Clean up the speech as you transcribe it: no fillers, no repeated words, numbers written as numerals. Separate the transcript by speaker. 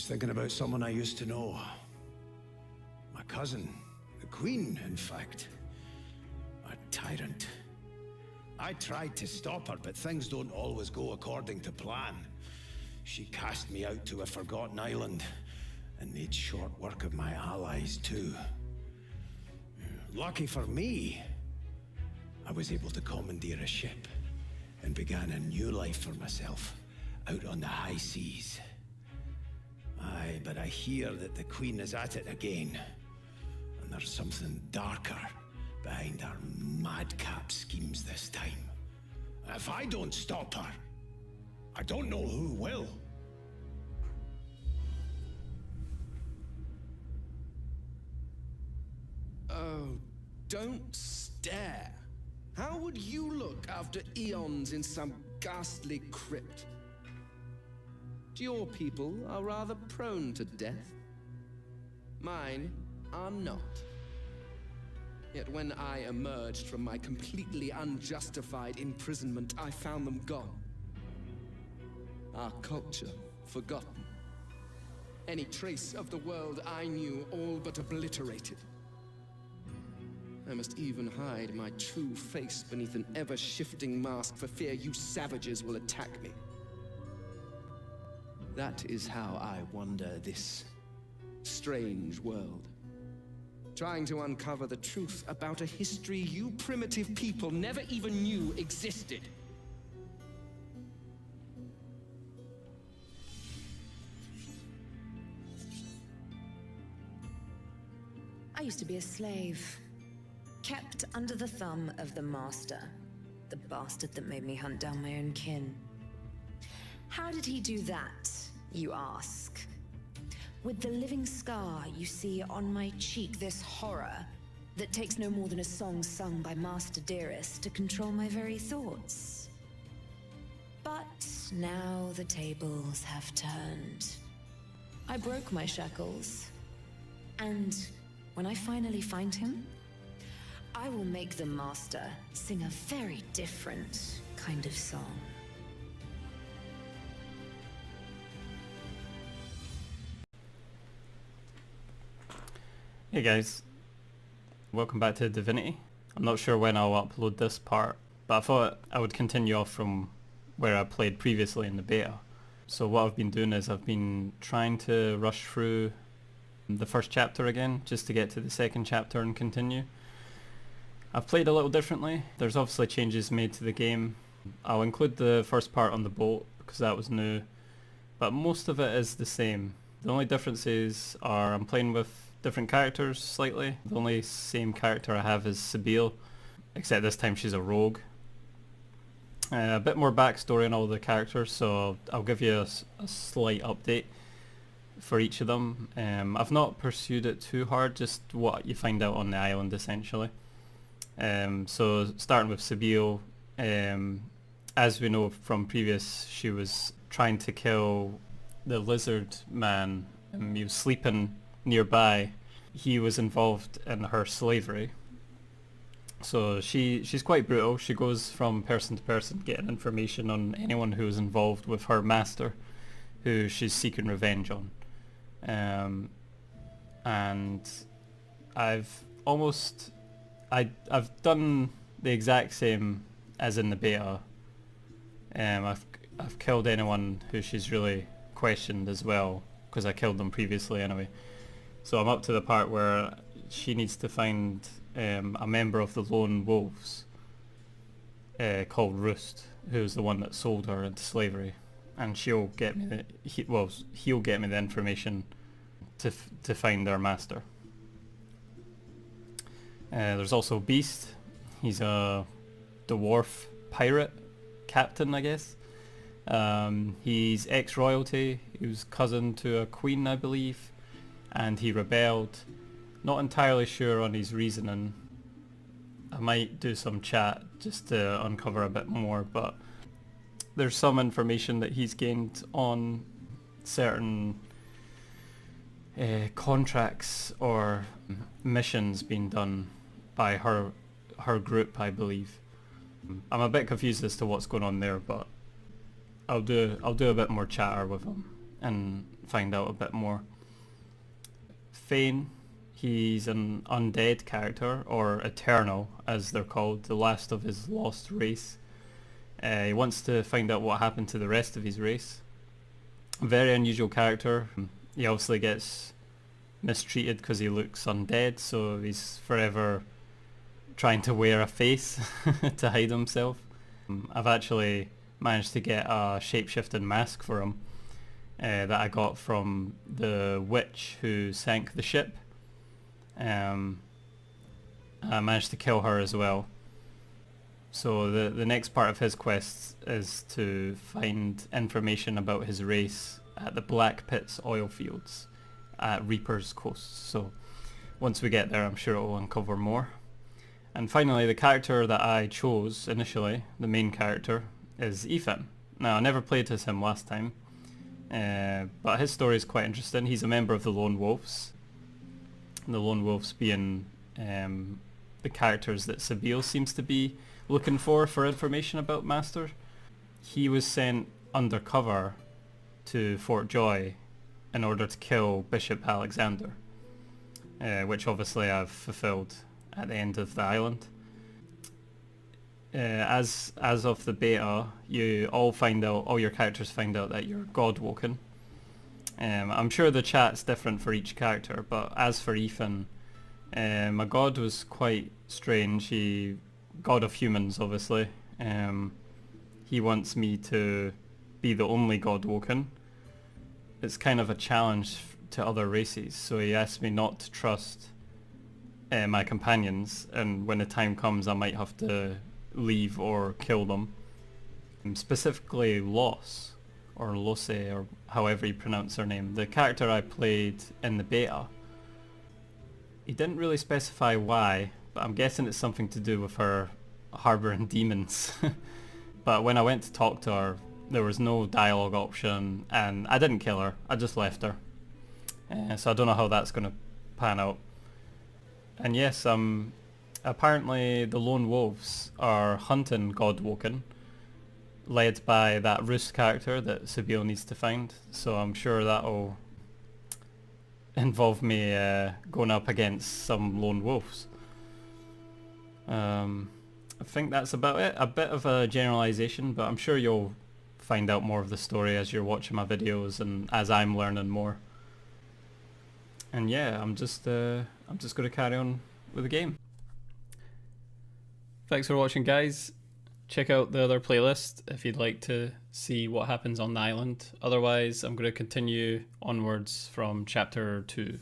Speaker 1: was thinking about someone I used to know. My cousin, the Queen, in fact. A tyrant. I tried to stop her, but things don't always go according to plan. She cast me out to a forgotten island, and made short work of my allies too. Lucky for me, I was able to commandeer a ship, and began a new life for myself, out on the high seas. Aye, but I hear that the Queen is at it again, and there's something darker behind her madcap schemes this time. If I don't stop her, I don't know who will.
Speaker 2: Oh, don't stare. How would you look after eons in some ghastly crypt? Your people are rather prone to death. Mine are not. Yet when I emerged from my completely unjustified imprisonment, I found them gone. Our culture forgotten. Any trace of the world I knew all but obliterated. I must even hide my true face beneath an ever-shifting mask for fear you savages will attack me. That is how I wander this strange world. Trying to uncover the truth about a history you primitive people never even knew existed.
Speaker 3: I used to be a slave, kept under the thumb of the master, the bastard that made me hunt down my own kin. How did he do that, you ask? With the living scar you see on my cheek, this horror that takes no more than a song sung by Master Dearest to control my very thoughts. But now the tables have turned. I broke my shackles, and when I finally find him, I will make the Master sing a very different kind of song.
Speaker 4: Hey guys, welcome back to Divinity. I'm not sure when I'll upload this part, but I thought I would continue off from where I played previously in the beta. So what I've been doing is I've been trying to rush through the first chapter again, just to get to the second chapter and continue. I've played a little differently. There's obviously changes made to the game. I'll include the first part on the boat because that was new, but most of it is the same. The only differences are I'm playing with different characters slightly. The only same character I have is Sabine, except this time she's a rogue. A bit more backstory on all the characters, so I'll give you a slight update for each of them. I've not pursued it too hard, just what you find out on the island essentially. So starting with Sabine, as we know from previous, she was trying to kill the lizard man. He was sleeping nearby. He was involved in her slavery. So she's quite brutal. She goes from person to person getting information on anyone who is involved with her master, who she's seeking revenge on. And I've done the exact same as in the beta. I've killed anyone who she's really questioned as well, because I killed them previously anyway. So I'm up to the part where she needs to find a member of the Lone Wolves called Roost, who's the one that sold her into slavery, and he'll get me the information to find their master. There's also Beast. He's a dwarf pirate captain, I guess. He's ex-royalty. He was cousin to a queen, I believe, and he rebelled. Not entirely sure on his reasoning. I might do some chat just to uncover a bit more, but there's some information that he's gained on certain contracts or missions being done by her group, I believe. I'm a bit confused as to what's going on there, but I'll do a bit more chatter with him and find out a bit more. Fane, he's an undead character, or Eternal as they're called, the last of his lost race. He wants to find out what happened to the rest of his race. A very unusual character. He obviously gets mistreated because he looks undead, so he's forever trying to wear a face to hide himself. I've actually managed to get a shape-shifting mask for him that I got from the witch who sank the ship. I managed to kill her as well. So the next part of his quest is to find information about his race at the Black Pits oil fields at Reaper's Coast. So once we get there, I'm sure it will uncover more. And finally, the character that I chose initially, the main character, is Ethan. Now, I never played as him last time, but his story is quite interesting. He's a member of the Lone Wolves. The Lone Wolves being the characters that Sabille seems to be looking for information about Master. He was sent undercover to Fort Joy in order to kill Bishop Alexander, which obviously I've fulfilled at the end of the island. As of the beta, you all your characters find out that you're God-woken. I'm sure the chat's different for each character, but as for Ethan, my god was quite strange. He, god of humans obviously, he wants me to be the only God-woken. It's kind of a challenge to other races, so he asked me not to trust my companions, and when the time comes I might have to leave or kill them. Specifically Los, or Lose, or however you pronounce her name, the character I played in the beta. He didn't really specify why, but I'm guessing it's something to do with her harbouring demons. But when I went to talk to her, there was no dialogue option, and I didn't kill her, I just left her. So I don't know how that's going to pan out. And yes, apparently the Lone Wolves are hunting God-woken, led by that Roos character that Sabille needs to find, so I'm sure that'll involve me going up against some Lone Wolves. I think that's about it. A bit of a generalization, but I'm sure you'll find out more of the story as you're watching my videos and as I'm learning more. And yeah, I'm just going to carry on with the game. Thanks for watching, guys. Check out the other playlist if you'd like to see what happens on the island. Otherwise, I'm going to continue onwards from chapter 2.